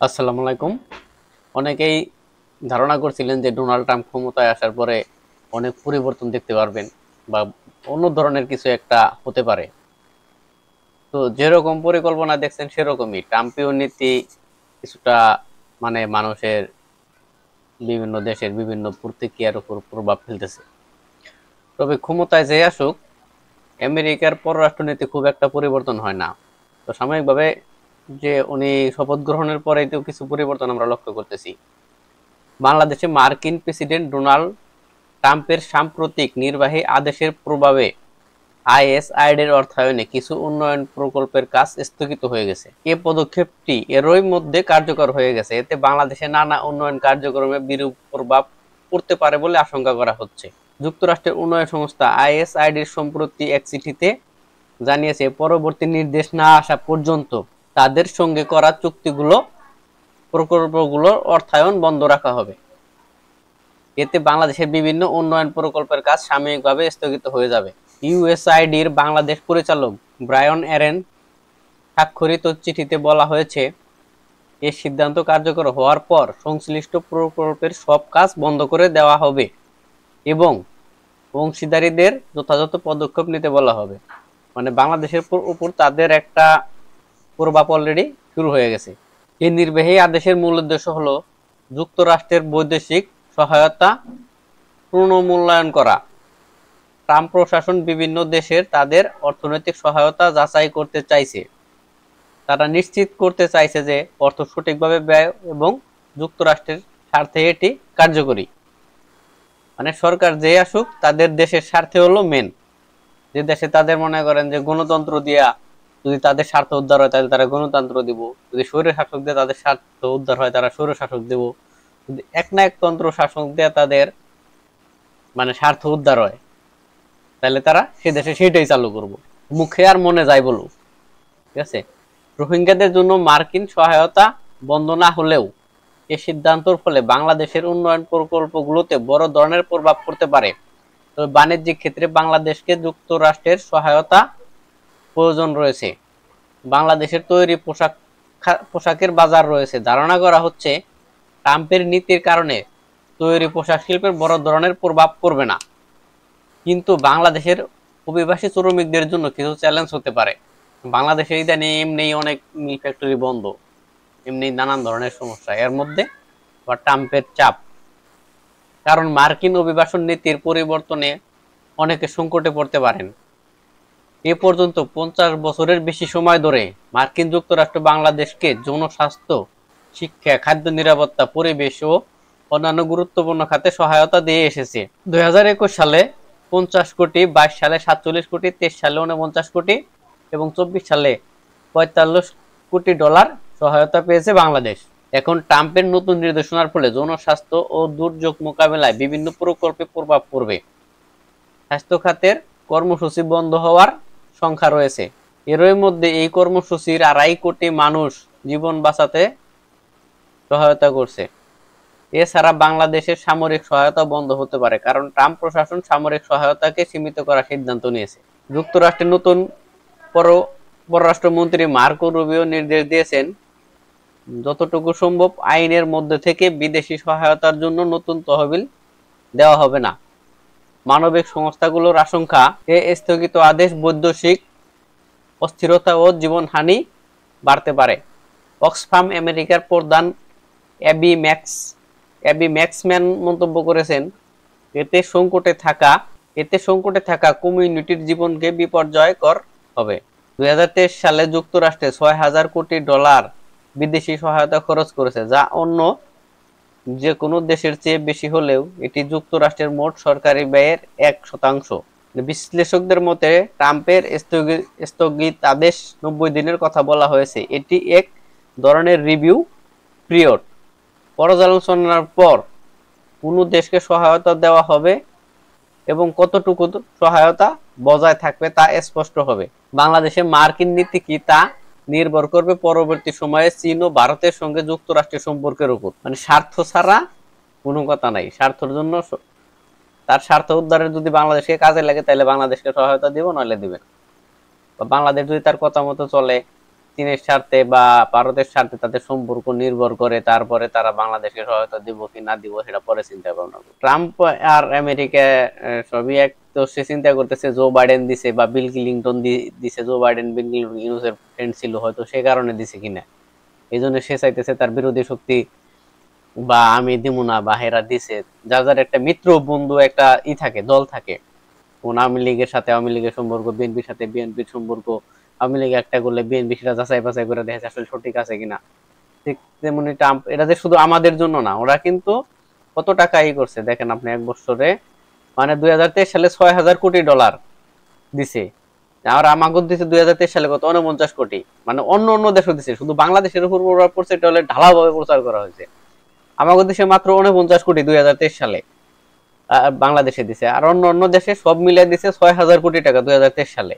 আসসালামু আলাইকুম। অনেকেই ধারণা করছিলেন যে ডোনাল্ড ট্রাম্প ক্ষমতায় আসার পরে অনেক পরিবর্তন দেখতে পারবেন বা অন্য ধরনের কিছু একটা হতে পারে। তো যেরকম পরিকল্পনা দেখছেন সেরকমই ট্রাম্পীয় নীতি কিছুটা মানুষের বিভিন্ন দেশের বিভিন্ন প্রতিক্রিয়ার উপর প্রভাব ফেলতেছে। তবে ক্ষমতায় যে আসুক, আমেরিকার পররাষ্ট্রনীতি খুব একটা পরিবর্তন হয় না। তো সাময়িকভাবে যে উনি শপথ গ্রহণের পরেই তো কিছু পরিবর্তন আমরা লক্ষ্য করতেছি। বাংলাদেশে মার্কিন প্রেসিডেন্ট ডোনাল্ড ট্রাম্পের সাম্প্রতিক নির্বাহী আদেশের প্রভাবে আইএসআইডির অর্থায়নে কিছু উন্নয়ন প্রকল্পের কাজ স্থগিত হয়ে গেছে। এ পদক্ষেপটি এরই মধ্যে কার্যকর হয়ে গেছে। এতে বাংলাদেশে নানা উন্নয়ন কার্যক্রমে বিরূপ প্রভাব পড়তে পারে বলে আশঙ্কা করা হচ্ছে। যুক্তরাষ্ট্রের উন্নয়ন সংস্থা আইএসআইডির সম্প্রতি এক চিঠিতে জানিয়েছে, পরবর্তী নির্দেশ না আসা পর্যন্ত তাদের সঙ্গে করা প্রকল্পগুলোর অর্থায়ন বন্ধ রাখা হবে। এতে বাংলাদেশের বিভিন্ন উন্নয়ন প্রকল্পের কাজ সাময়িকভাবে স্থগিত হয়ে যাবে। ইউএসআইডির বাংলাদেশ পরিচালক ব্রায়ান অ্যারেন স্বাক্ষরিত চিঠিতে বলা হয়েছে, এ সিদ্ধান্ত কার্যকর হওয়ার পর সংশ্লিষ্ট প্রকল্পের সব কাজ বন্ধ করে দেওয়া হবে এবং অংশীদারদের যথাযথ পদক্ষেপ নিতে বলা হবে। বাংলাদেশের উপর তাদের একটা প্রভাব অলরেডি শুরু হয়ে গেছে। এই নির্বাহী আদেশের মূল উদ্দেশ্য হলো যুক্তরাষ্ট্রের বৈদেশিক সহায়তা পুনর্মূল্যায়ন করা। ট্রাম্প প্রশাসন বিভিন্ন দেশের তাদের অর্থনৈতিক সহায়তা যাচাই করতে চাইছে। তারা নিশ্চিত করতে চাইছে যে অর্থ সঠিকভাবে ব্যয় এবং যুক্তরাষ্ট্রের স্বার্থে এটি কার্যকরী। সরকার যে আসুক, তাদের দেশের স্বার্থে হলো মেন। যে দেশে তাদের মনে করেন যে গণতন্ত্র দিয়া যদি তাদের স্বার্থ উদ্ধার হয় তাহলে তারা গণতন্ত্র দিব, যদি স্বৈর শাসক দিয়ে তাদের স্বার্থ উদ্ধার হয় তারা স্বৈর শাসক দিব, যদি এক না এক তন্ত্র শাসক দিয়ে তাদের স্বার্থ উদ্ধার হয় তাহলে তারা সে দেশে সেটাই চালু করব, মুখে আর মনে যাই বলুক। ঠিক আছে, রোহিঙ্গাদের জন্য মার্কিন সহায়তা বন্ধ না হলেও এই সিদ্ধান্তের ফলে বাংলাদেশের উন্নয়ন প্রকল্পগুলোতে বড় ধরনের প্রভাব পড়তে পারে। তবে বাণিজ্যিক ক্ষেত্রে বাংলাদেশকে যুক্তরাষ্ট্রের সহায়তা প্রয়োজন রয়েছে। বাংলাদেশের তৈরি পোশাকের বাজার রয়েছে। ধারণা করা হচ্ছে ট্রাম্পের নীতির কারণে তৈরি পোশাক শিল্পের বড় ধরনের প্রভাব পড়বে না, কিন্তু বাংলাদেশের অভিবাসী শ্রমিকদের জন্য কিছু চ্যালেঞ্জ হতে পারে। বাংলাদেশে ইদানিং এমনি অনেক মিল ফ্যাক্টরি বন্ধ, এমনি নানান ধরনের সমস্যা, এর মধ্যে বা ট্রাম্পের চাপ, কারণ মার্কিন অভিবাসন নীতির পরিবর্তনে অনেকে সংকটে পড়তে পারেন। এ পর্যন্ত 50 বছরের বেশি সময় ধরে মার্কিন যুক্তরাষ্ট্র বাংলাদেশকে জনস্বাস্থ্য, শিক্ষা, খাদ্য নিরাপত্তা, পরিবেশ ও অন্যান্য গুরুত্বপূর্ণ খাতে সহায়তা দিয়ে এসেছে। 2021 সালে 50 কোটি, 22 সালে 47 কোটি, 23 সালে 49 কোটি এবং 24 সালে $45 কোটি সহায়তা পেয়েছে বাংলাদেশ। এখন ট্রাম্পের নতুন নির্দেশনার ফলে জনস্বাস্থ্য ও দুর্যোগ মোকাবেলায় বিভিন্ন প্রকল্পে প্রভাব পড়বে। স্বাস্থ্য খাতের কর্মসূচি বন্ধ হওয়ার সংখ্যা রয়েছে। এরই মধ্যে এই কর্মসূচির 2.5 কোটি মানুষ জীবন বাঁচাতে সহায়তা করছে। এছাড়া বাংলাদেশের সামরিক সহায়তা বন্ধ হতে পারে, কারণ ট্রাম্প প্রশাসন সামরিক সহায়তাকে সীমিত করার সিদ্ধান্ত নিয়েছে। যুক্তরাষ্ট্রের নতুন পররাষ্ট্রমন্ত্রী মার্কো রুবিও নির্দেশ দিয়েছেন, যতটুকু সম্ভব আইনের মধ্যে থেকে বিদেশি সহায়তার জন্য নতুন তহবিল দেওয়া হবে না। মানবিক সংস্থাগুলোর আশঙ্কা, এ স্থগিত আদেশ বৈদেশিক অস্থিরতা ও জীবনহানি বাড়তে পারে। অক্সফাম আমেরিকার প্রধান অ্যাবি ম্যাক্সম্যান মন্তব্য করেছেন, এতে সংকটে থাকা কমিউনিটির জীবনকে বিপর্যয়কর হবে। 2023 সালে যুক্তরাষ্ট্রে $6,000 কোটি বিদেশি সহায়তা খরচ করেছে, যা অন্য যে কোনো দেশের চেয়ে বেশি হলেও এটি যুক্তরাষ্ট্রের মোট সরকারি ব্যয়ের 1%। বিশ্লেষকদের মতে ট্রাম্পের স্থগিতাদেশ 90 দিনের কথা বলা হয়েছে। এটি এক ধরনের রিভিউ পিরিয়ড। পর্যালোচনার পর কোন দেশকে সহায়তা দেওয়া হবে এবং কতটুকু সহায়তা বজায় থাকবে তা স্পষ্ট হবে। বাংলাদেশে মার্কিন নীতি কি তা নির্ভর করবে পরবর্তী সময়ে চীন ও ভারতের সঙ্গে যুক্তরাষ্ট্রের সম্পর্কের উপর। স্বার্থ ছাড়া কোনো কথা নাই। স্বার্থের জন্য, তার স্বার্থ উদ্ধারের যদি বাংলাদেশকে কাজে লাগে তাহলে বাংলাদেশকে সহায়তা দিব, নইলে দিবে না। বাংলাদেশ যদি তার কথা মতো চলে, চীনের স্বার্থে বা ভারতের স্বার্থে তাদের সম্পর্ক নির্ভর করে, তারপরে তারা বাংলাদেশকে সহায়তা দিব কি না দিব সেটা পরে চিন্তা ভাবনা করবে। ট্রাম্প আর আমেরিকা সবই এক, তো সে চিন্তা করতেছে জো বাইডেন দিছে বা বিল ক্লিনটন দিছে, জো বাইডেন বিল ক্লিনটন ইউনুসের ফ্রেন্ড ছিল, হয়তো সে কারণে দিছে কিনা, এই জন্য সে চাইতেছে তার বিরোধী শক্তি বা আমি দিব না বা হেরা দিছে, যার যার একটা মিত্র বন্ধু একটা থাকে, দল থাকে। কোন আওয়ামী লীগের সাথে আওয়ামী লীগের সম্পর্ক, বিএনপির সাথে বিএনপির সম্পর্ক, আওয়ামী লীগ একটা করলে বিএনপি সেটা যাচাই বাছাই করে দেখে আসলে সঠিক আছে কিনা। ঠিক তেমনি ট্রাম্প, এটা যে শুধু আমাদের জন্য না, ওরা কিন্তু কত টাকা করছে দেখেন আপনি, এক বছরে মানে 2023 সালে $6,000 কোটি দিছে। আর আমাকে দিছে 2023 সালে কত, 49 কোটি। মানে অন্য অন্য দেশও দিছে, শুধু বাংলাদেশের উপর প্রভাব পড়ছে, এটা হলে ঢালাওভাবে প্রচার করা হয়েছে। আমাদের দেশে মাত্র 49 কোটি 2023 সালে বাংলাদেশে দিছে, আর অন্য অন্য দেশে সব মিলিয়ে দিছে 6,000 কোটি টাকা 2023 সালে।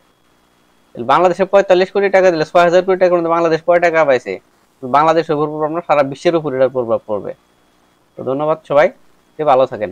বাংলাদেশে 45 কোটি টাকা দিলে 6,000 কোটি টাকার মধ্যে বাংলাদেশ কয় টাকা পাইছে? বাংলাদেশের উপর প্রভাব না, সারা বিশ্বের উপর এটার প্রভাব পড়বে। তো ধন্যবাদ সবাই, ভালো থাকেন।